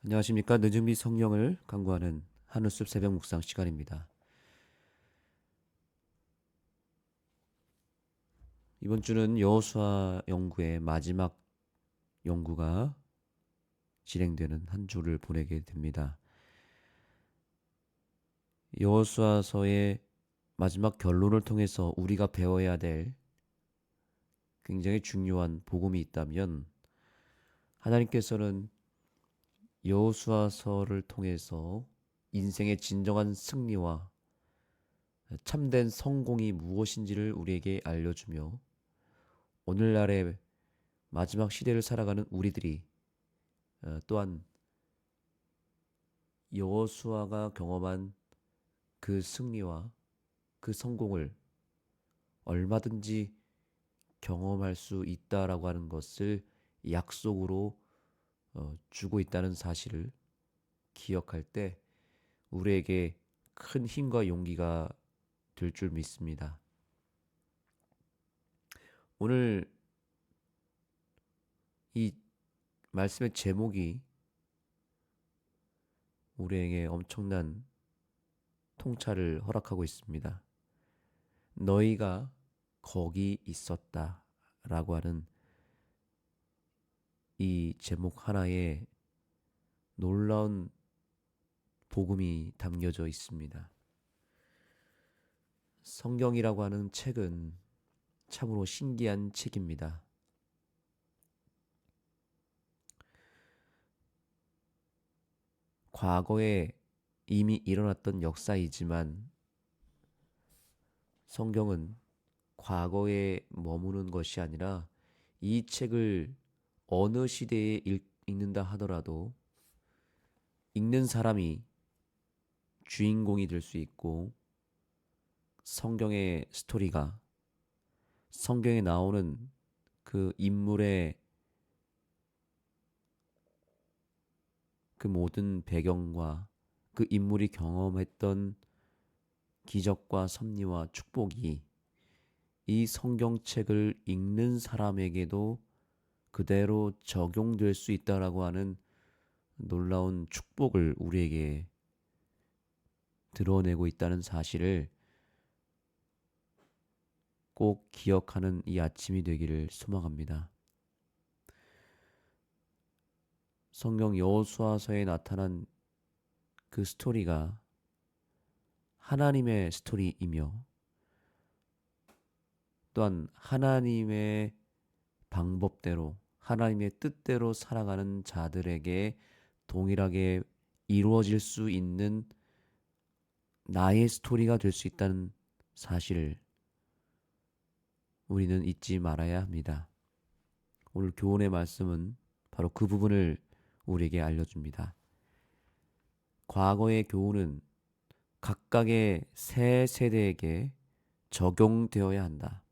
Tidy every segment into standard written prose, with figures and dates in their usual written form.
안녕하십니까. 늦은비 성령을 강구하는 하늘숲 새벽 묵상 시간입니다. 이번 주는 여호수아 연구의 마지막 연구가 진행되는 한 주를 보내게 됩니다. 여호수아서의 마지막 결론을 통해서 우리가 배워야 될 굉장히 중요한 복음이 있다면, 하나님께서는 여호수아서를 통해서 인생의 진정한 승리와 참된 성공이 무엇인지를 우리에게 알려주며, 오늘날의 마지막 시대를 살아가는 우리들이 또한 여호수아가 경험한 그 승리와 그 성공을 얼마든지 경험할 수 있다라고 하는 것을 약속으로 주고 있다는 사실을 기억할 때 우리에게 큰 힘과 용기가 될 줄 믿습니다. 오늘 이 말씀의 제목이 우리에게 엄청난 통찰을 허락하고 있습니다. 너희가 거기 있었다 라고 하는 이 제목 하나에 놀라운 복음이 담겨져 있습니다. 성경이라고 하는 책은 참으로 신기한 책입니다. 과거에 이미 일어났던 역사이지만 성경은 과거에 머무는 것이 아니라 이 책을 어느 시대에 읽는다 하더라도 읽는 사람이 주인공이 될 수 있고, 성경의 스토리가 성경에 나오는 그 인물의 그 모든 배경과 그 인물이 경험했던 기적과 섭리와 축복이 이 성경책을 읽는 사람에게도 그대로 적용될 수 있다라고 하는 놀라운 축복을 우리에게 드러내고 있다는 사실을 꼭 기억하는 이 아침이 되기를 소망합니다. 성경 여호수아서에 나타난 그 스토리가 하나님의 스토리이며, 또한 하나님의 방법대로 하나님의 뜻대로 살아가는 자들에게 동일하게 이루어질 수 있는 나의 스토리가 될 수 있다는 사실을 우리는 잊지 말아야 합니다. 오늘 교훈의 말씀은 바로 그 부분을 우리에게 알려줍니다. 과거의 교훈은 각각의 새 세대에게 적용되어야 한다.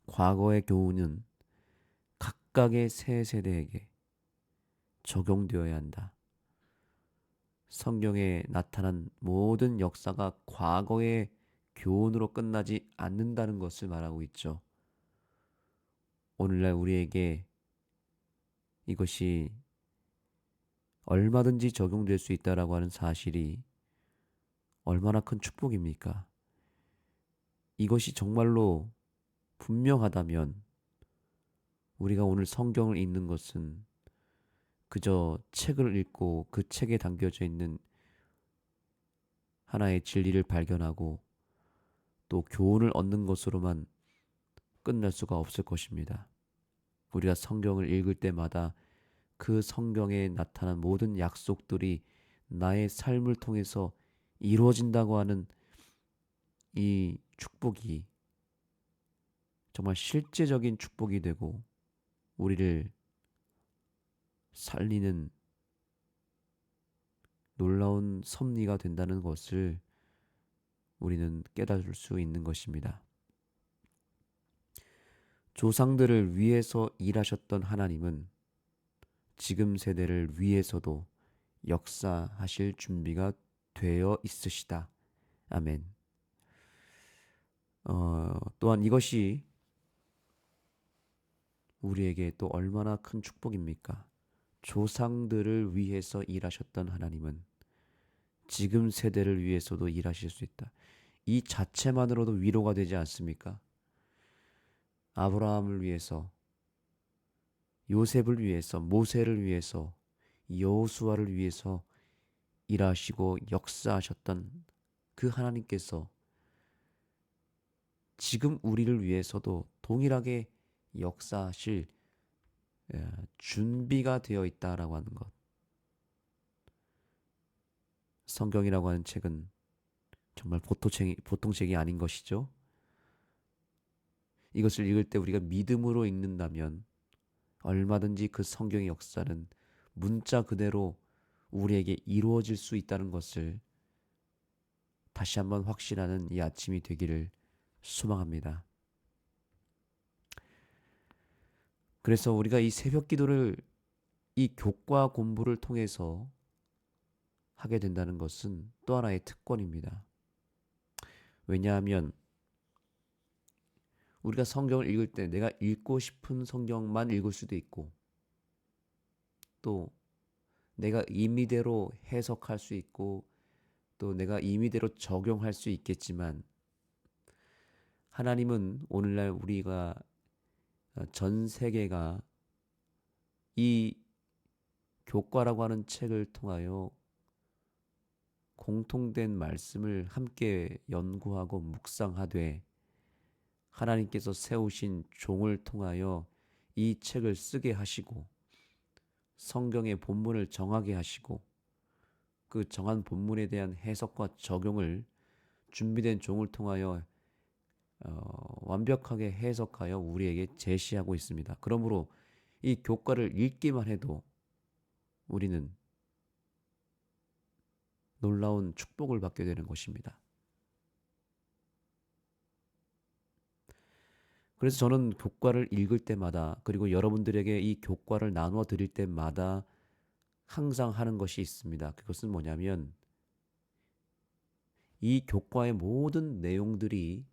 과거의 교훈은 각각의 새 세대에게 적용되어야 한다. 성경에 나타난 모든 역사가 과거의 교훈으로 끝나지 않는다는 것을 말하고 있죠. 오늘날 우리에게 이것이 얼마든지 적용될 수 있다라고 하는 사실이 얼마나 큰 축복입니까? 이것이 정말로 분명하다면 우리가 오늘 성경을 읽는 것은 그저 책을 읽고 그 책에 담겨져 있는 하나의 진리를 발견하고 또 교훈을 얻는 것으로만 끝날 수가 없을 것입니다. 우리가 성경을 읽을 때마다 그 성경에 나타난 모든 약속들이 나의 삶을 통해서 이루어진다고 하는 이 축복이 정말 실제적인 축복이 되고 우리를 살리는 놀라운 섭리가 된다는 것을 우리는 깨달을 수 있는 것입니다. 조상들을 위해서 일하셨던 하나님은 지금 세대를 위해서도 역사하실 준비가 되어 있으시다. 아멘. 또한 이것이 우리에게 또 얼마나 큰 축복입니까? 조상들을 위해서 일하셨던 하나님은 지금 세대를 위해서도 일하실 수 있다. 이 자체만으로도 위로가 되지 않습니까? 아브라함을 위해서, 요셉을 위해서, 모세를 위해서, 여호수아를 위해서 일하시고 역사하셨던 그 하나님께서 지금 우리를 위해서도 동일하게 역사하실 준비가 되어 있다라고 하는 것. 성경이라고 하는 책은 정말 보통 책이 아닌 것이죠. 이것을 읽을 때 우리가 믿음으로 읽는다면 얼마든지 그 성경의 역사는 문자 그대로 우리에게 이루어질 수 있다는 것을 다시 한번 확신하는 이 아침이 되기를 소망합니다. 그래서 우리가 이 새벽 기도를 이 교과 공부를 통해서 하게 된다는 것은 또 하나의 특권입니다. 왜냐하면 우리가 성경을 읽을 때 내가 읽고 싶은 성경만 읽을 수도 있고 또 내가 임의대로 해석할 수 있고 또 내가 임의대로 적용할 수 있겠지만 하나님은 오늘날 우리가 전 세계가 이 교과라고 하는 책을 통하여 공통된 말씀을 함께 연구하고 묵상하되 하나님께서 세우신 종을 통하여 이 책을 쓰게 하시고 성경의 본문을 정하게 하시고 그 정한 본문에 대한 해석과 적용을 준비된 종을 통하여 완벽하게 해석하여 우리에게 제시하고 있습니다. 그러므로 이 교과를 읽기만 해도 우리는 놀라운 축복을 받게 되는 것입니다. 그래서 저는 교과를 읽을 때마다 그리고 여러분들에게 이 교과를 나누어 드릴 때마다 항상 하는 것이 있습니다. 그것은 뭐냐면 이 교과의 모든 내용들이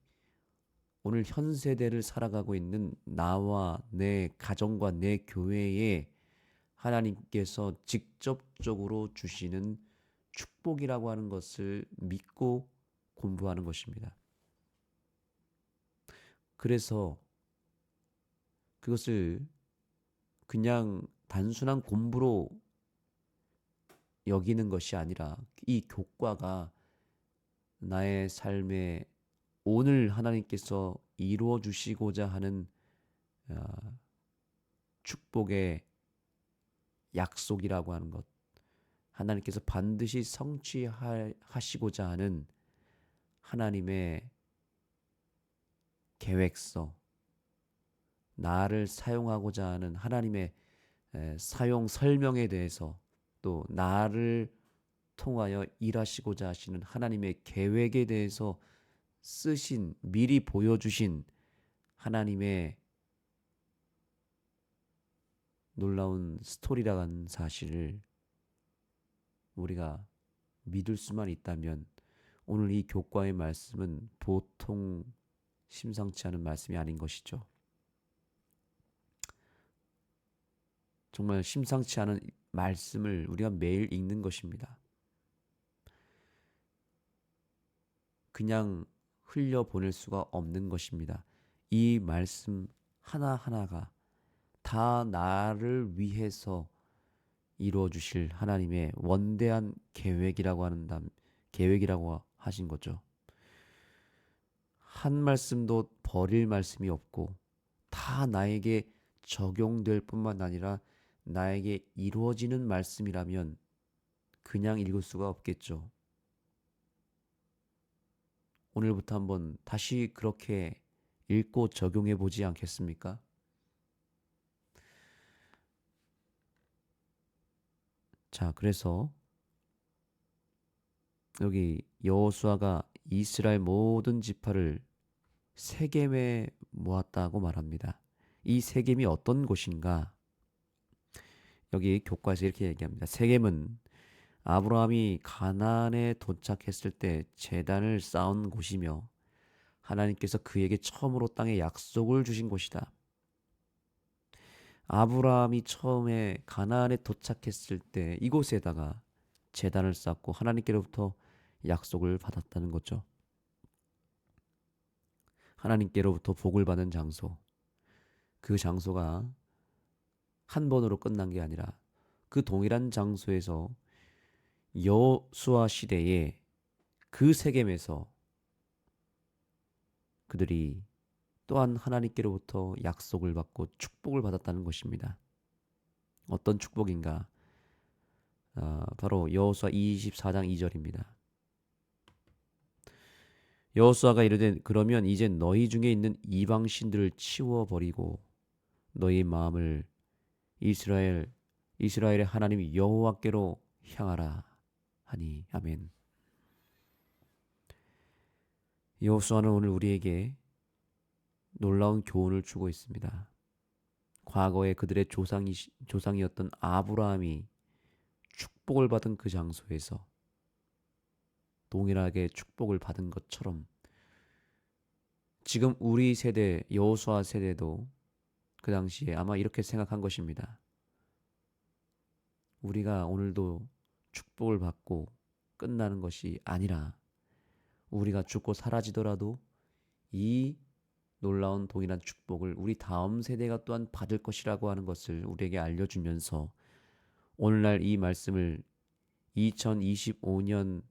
오늘 현 세대를 살아가고 있는 나와 내 가정과 내 교회에 하나님께서 직접적으로 주시는 축복이라고 하는 것을 믿고 공부하는 것입니다. 그래서 그것을 그냥 단순한 공부로 여기는 것이 아니라 이 교과가 나의 삶에 오늘 하나님께서 이루어 주시고자 하는 축복의 약속이라고 하는 것, 하나님께서 반드시 성취하시고자 하는 하나님의 계획서, 나를 사용하고자 하는 하나님의 사용 설명에 대해서 또 나를 통하여 일하시고자 하시는 하나님의 계획에 대해서 쓰신 미리 보여주신 하나님의 놀라운 스토리라는 사실을 우리가 믿을 수만 있다면 오늘 이 교과의 말씀은 보통 심상치 않은 말씀이 아닌 것이죠. 정말 심상치 않은 말씀을 우리가 매일 읽는 것입니다. 그냥 흘려보낼 수가 없는 것입니다. 이 말씀 하나하나가 다 나를 위해서 이루어 주실 하나님의 원대한 계획이라고 하신 거죠. 한 말씀도 버릴 말씀이 없고 다 나에게 적용될 뿐만 아니라 나에게 이루어지는 말씀이라면 그냥 읽을 수가 없겠죠. 오늘부터 한번 다시 그렇게 읽고 적용해 보지 않겠습니까? 자, 그래서 여기 여호수아가 이스라엘 모든 지파를 세겜에 모았다고 말합니다. 이 세겜이 어떤 곳인가? 여기 교과에서 이렇게 얘기합니다. 세겜은 아브라함이 가나안에 도착했을 때 제단을 쌓은 곳이며 하나님께서 그에게 처음으로 땅에 약속을 주신 곳이다. 아브라함이 처음에 가나안에 도착했을 때 이곳에다가 제단을 쌓고 하나님께로부터 약속을 받았다는 거죠. 하나님께로부터 복을 받은 장소. 그 장소가 한 번으로 끝난 게 아니라 그 동일한 장소에서 여호수아 시대에 그 세겜에서 그들이 또한 하나님께로부터 약속을 받고 축복을 받았다는 것입니다. 어떤 축복인가? 바로 여호수아 24장 2절입니다. 여호수아가 이르되 그러면 이제 너희 중에 있는 이방 신들을 치워 버리고 너희 마음을 이스라엘의 하나님 여호와께로 향하라 하니. 아멘. 여호수아는 오늘 우리에게 놀라운 교훈을 주고 있습니다. 과거에 그들의 조상이었던 아브라함이 축복을 받은 그 장소에서 동일하게 축복을 받은 것처럼 지금 우리 세대, 여호수아 세대도 그 당시에 아마 이렇게 생각한 것입니다. 우리가 오늘도 축복을 받고 끝나는 것이 아니라 우리가 죽고 사라지더라도 이 놀라운 동일한 축복을 우리 다음 세대가 또한 받을 것이라고 하는 것을 우리에게 알려주면서 오늘날 이 말씀을 2025년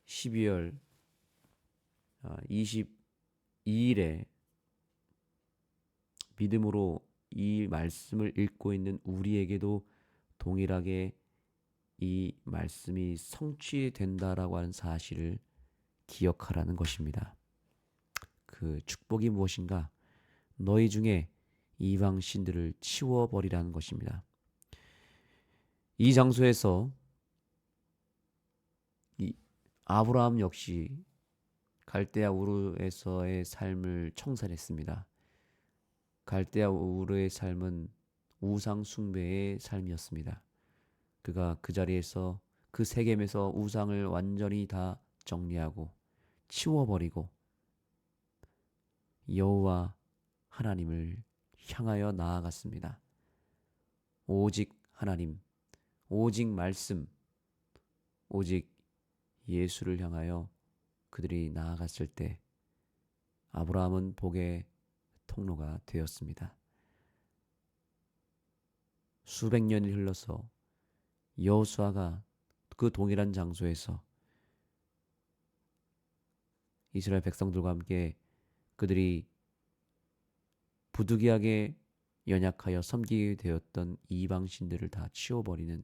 12월 22일에 믿음으로 이 말씀을 읽고 있는 우리에게도 동일하게 이 말씀이 성취된다라고 하는 사실을 기억하라는 것입니다. 그 축복이 무엇인가? 너희 중에 이방 신들을 치워버리라는 것입니다. 이 장소에서 이 아브라함 역시 갈대아 우르에서의 삶을 청산했습니다. 갈대아 우르의 삶은 우상 숭배의 삶이었습니다. 그가 그 자리에서 그 세겜에서 우상을 완전히 다 정리하고 치워버리고 여호와 하나님을 향하여 나아갔습니다. 오직 하나님, 오직 말씀, 오직 예수를 향하여 그들이 나아갔을 때 아브라함은 복의 통로가 되었습니다. 수백 년이 흘러서 여호수아가 그 동일한 장소에서 이스라엘 백성들과 함께 그들이 부득이하게 연약하여 섬기게 되었던 이방 신들을 다 치워버리는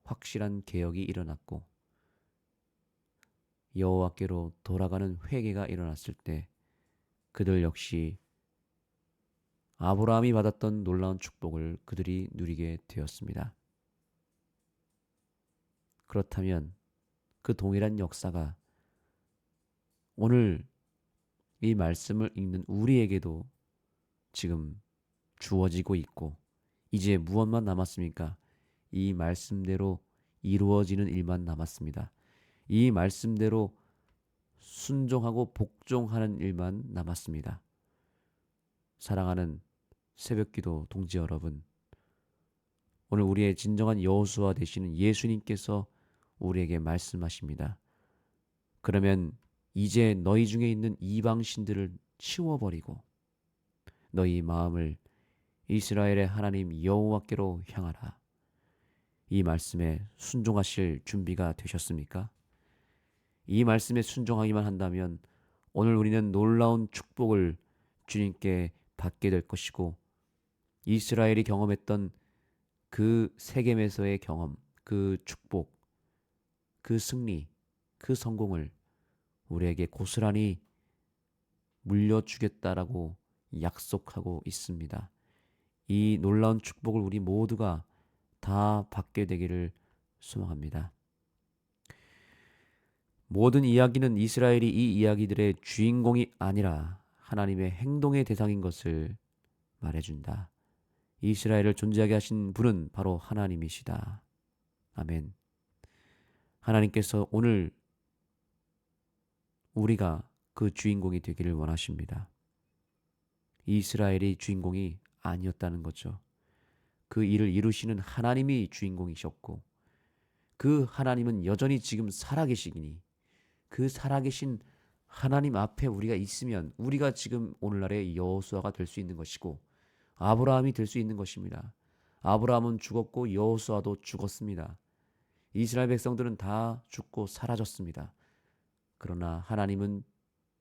확실한 개혁이 일어났고 여호와께로 돌아가는 회개가 일어났을 때 그들 역시 아브라함이 받았던 놀라운 축복을 그들이 누리게 되었습니다. 그렇다면 그 동일한 역사가 오늘 이 말씀을 읽는 우리에게도 지금 주어지고 있고 이제 무엇만 남았습니까? 이 말씀대로 이루어지는 일만 남았습니다. 이 말씀대로 순종하고 복종하는 일만 남았습니다. 사랑하는 새벽기도 동지 여러분, 오늘 우리의 진정한 여호수아 되시는 예수님께서 우리에게 말씀하십니다. 그러면 이제 너희 중에 있는 이방 신들을 치워버리고 너희 마음을 이스라엘의 하나님 여호와께로 향하라. 이 말씀에 순종하실 준비가 되셨습니까? 이 말씀에 순종하기만 한다면 오늘 우리는 놀라운 축복을 주님께 받게 될 것이고 이스라엘이 경험했던 그 세겜에서의 경험, 그 축복, 그 승리, 그 성공을 우리에게 고스란히 물려주겠다라고 약속하고 있습니다. 이 놀라운 축복을 우리 모두가 다 받게 되기를 소망합니다. 모든 이야기는 이스라엘이 이 이야기들의 주인공이 아니라 하나님의 행동의 대상인 것을 말해준다. 이스라엘을 존재하게 하신 분은 바로 하나님이시다. 아멘. 하나님께서 오늘 우리가 그 주인공이 되기를 원하십니다. 이스라엘이 주인공이 아니었다는 거죠. 그 일을 이루시는 하나님이 주인공이셨고 그 하나님은 여전히 지금 살아계시니 그 살아계신 하나님 앞에 우리가 있으면 우리가 지금 오늘날의 여호수아가 될 수 있는 것이고 아브라함이 될 수 있는 것입니다. 아브라함은 죽었고 여호수아도 죽었습니다. 이스라엘 백성들은 다 죽고 사라졌습니다. 그러나 하나님은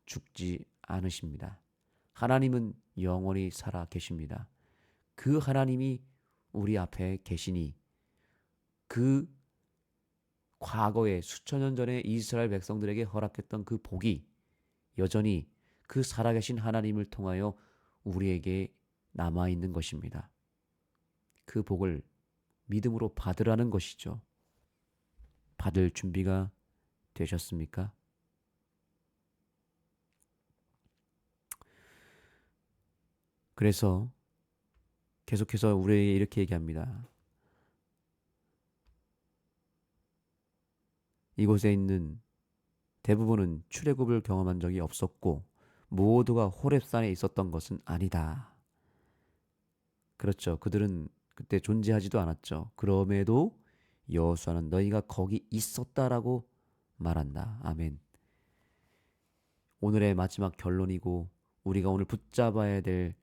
죽지 않으십니다. 하나님은 영원히 살아 계십니다. 그 하나님이 우리 앞에 계시니 그 과거에 수천 년 전에 이스라엘 백성들에게 허락했던 그 복이 여전히 그 살아계신 하나님을 통하여 우리에게 남아있는 것입니다. 그 복을 믿음으로 받으라는 것이죠. 받을 준비가 되셨습니까? 그래서 계속해서 우리에게 이렇게 얘기합니다. 이곳에 있는 대부분은 출애굽을 경험한 적이 없었고 모두가 호렙산에 있었던 것은 아니다. 그렇죠. 그들은 그때 존재하지도 않았죠. 그럼에도 여호수아는 너희가 거기 있었다라고 말한다. 아멘. 오늘의 마지막 결론이고 우리가 오늘 붙잡아야 될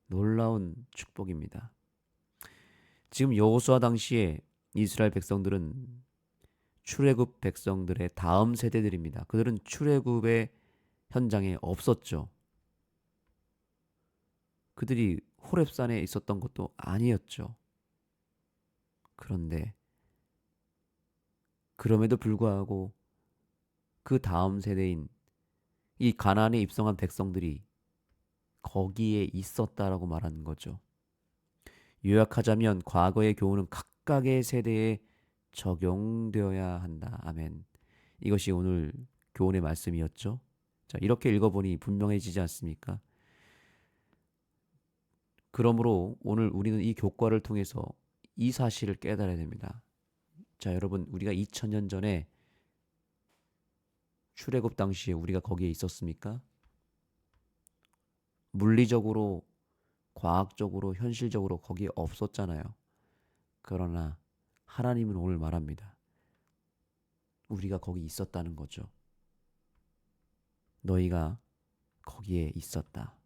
놀라운 축복입니다. 지금 여호수아 당시에 이스라엘 백성들은 출애굽 백성들의 다음 세대들입니다. 그들은 출애굽의 현장에 없었죠. 그들이 호렙산에 있었던 것도 아니었죠. 그런데 그럼에도 불구하고 그 다음 세대인 이 가나안에 입성한 백성들이 거기에 있었다라고 말하는 거죠. 요약하자면 과거의 교훈은 각각의 세대에 적용되어야 한다. 아멘. 이것이 오늘 교훈의 말씀이었죠. 자, 이렇게 읽어보니 분명해지지 않습니까? 그러므로 오늘 우리는 이 교과를 통해서 이 사실을 깨달아야 됩니다. 자, 여러분, 우리가 2000년 전에 출애굽 당시에 우리가 거기에 있었습니까? 물리적으로, 과학적으로, 현실적으로 거기에 없었잖아요. 그러나 하나님은 오늘 말합니다. 우리가 거기 있었다는 거죠. 너희가 거기에 있었다.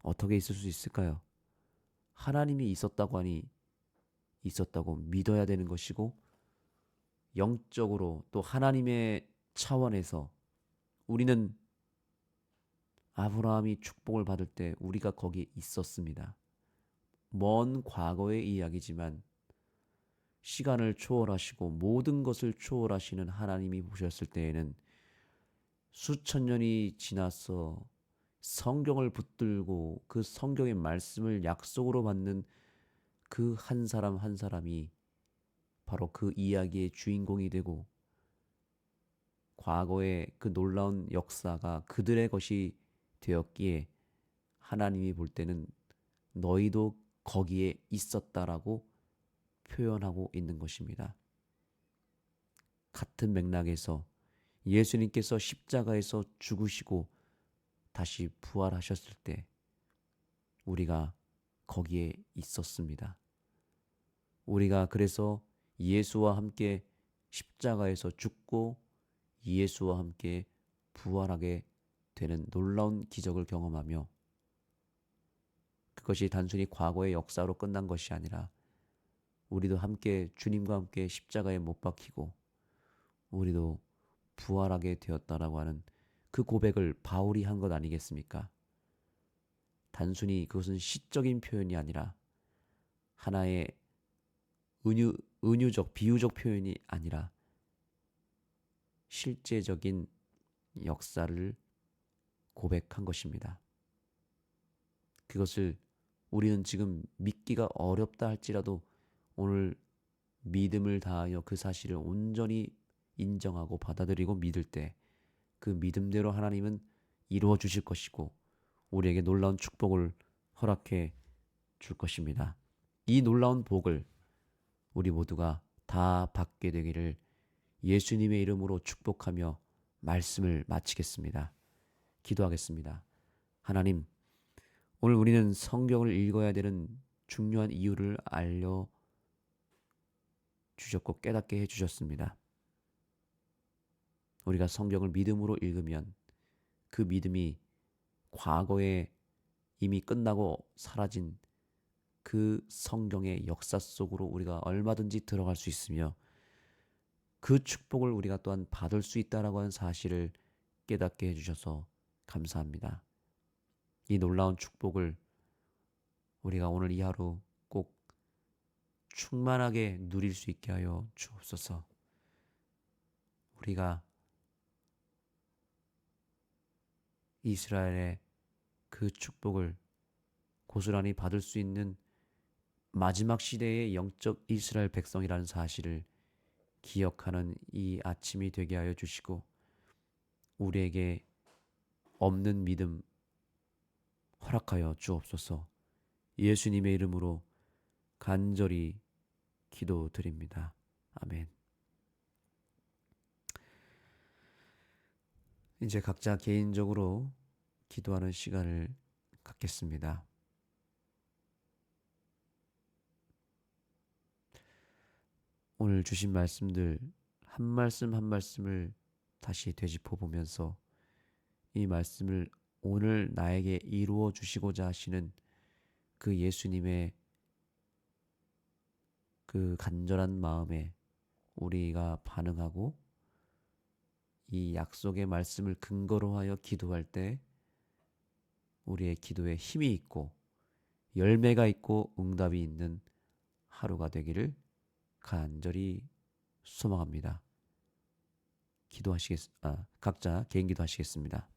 어떻게 있을 수 있을까요? 하나님이 있었다고 하니 있었다고 믿어야 되는 것이고 영적으로 또 하나님의 차원에서 우리는 아브라함이 축복을 받을 때 우리가 거기에 있었습니다. 먼 과거의 이야기지만 시간을 초월하시고 모든 것을 초월하시는 하나님이 보셨을 때에는 수천 년이 지나서 성경을 붙들고 그 성경의 말씀을 약속으로 받는 그 한 사람 한 사람이 바로 그 이야기의 주인공이 되고 과거의 그 놀라운 역사가 그들의 것이 되었기에 하나님이 볼 때는 너희도 거기에 있었다라고 표현하고 있는 것입니다. 같은 맥락에서 예수님께서 십자가에서 죽으시고 다시 부활하셨을 때 우리가 거기에 있었습니다. 우리가 그래서 예수와 함께 십자가에서 죽고 예수와 함께 부활하게 되는 놀라운 기적을 경험하며 그것이 단순히 과거의 역사로 끝난 것이 아니라 우리도 함께 주님과 함께 십자가에 못 박히고 우리도 부활하게 되었다라고 하는 그 고백을 바울이 한 것 아니겠습니까? 단순히 그것은 시적인 표현이 아니라 하나의 은유적, 비유적 표현이 아니라 실제적인 역사를 고백한 것입니다. 그것을 우리는 지금 믿기가 어렵다 할지라도 오늘 믿음을 다하여 그 사실을 온전히 인정하고 받아들이고 믿을 때 그 믿음대로 하나님은 이루어 주실 것이고 우리에게 놀라운 축복을 허락해 줄 것입니다. 이 놀라운 복을 우리 모두가 다 받게 되기를 예수님의 이름으로 축복하며 말씀을 마치겠습니다. 기도하겠습니다. 하나님, 오늘 우리는 성경을 읽어야 되는 중요한 이유를 알려주셨고 깨닫게 해주셨습니다. 우리가 성경을 믿음으로 읽으면 그 믿음이 과거에 이미 끝나고 사라진 그 성경의 역사 속으로 우리가 얼마든지 들어갈 수 있으며 그 축복을 우리가 또한 받을 수 있다라고 하는 사실을 깨닫게 해주셔서 감사합니다. 이 놀라운 축복을 우리가 오늘 이 하루 꼭 충만하게 누릴 수 있게 하여 주옵소서. 우리가 이스라엘의 그 축복을 고스란히 받을 수 있는 마지막 시대의 영적 이스라엘 백성이라는 사실을 기억하는 이 아침이 되게 하여 주시고 우리에게 없는 믿음 허락하여 주옵소서. 예수님의 이름으로 간절히 기도드립니다. 아멘. 이제 각자 개인적으로 기도하는 시간을 갖겠습니다. 오늘 주신 말씀들 한 말씀 한 말씀을 다시 되짚어 보면서 이 말씀을 오늘 나에게 이루어 주시고자 하시는 그 예수님의 그 간절한 마음에 우리가 반응하고 이 약속의 말씀을 근거로 하여 기도할 때 우리의 기도에 힘이 있고 열매가 있고 응답이 있는 하루가 되기를 간절히 소망합니다. 각자 개인 기도하시겠습니다.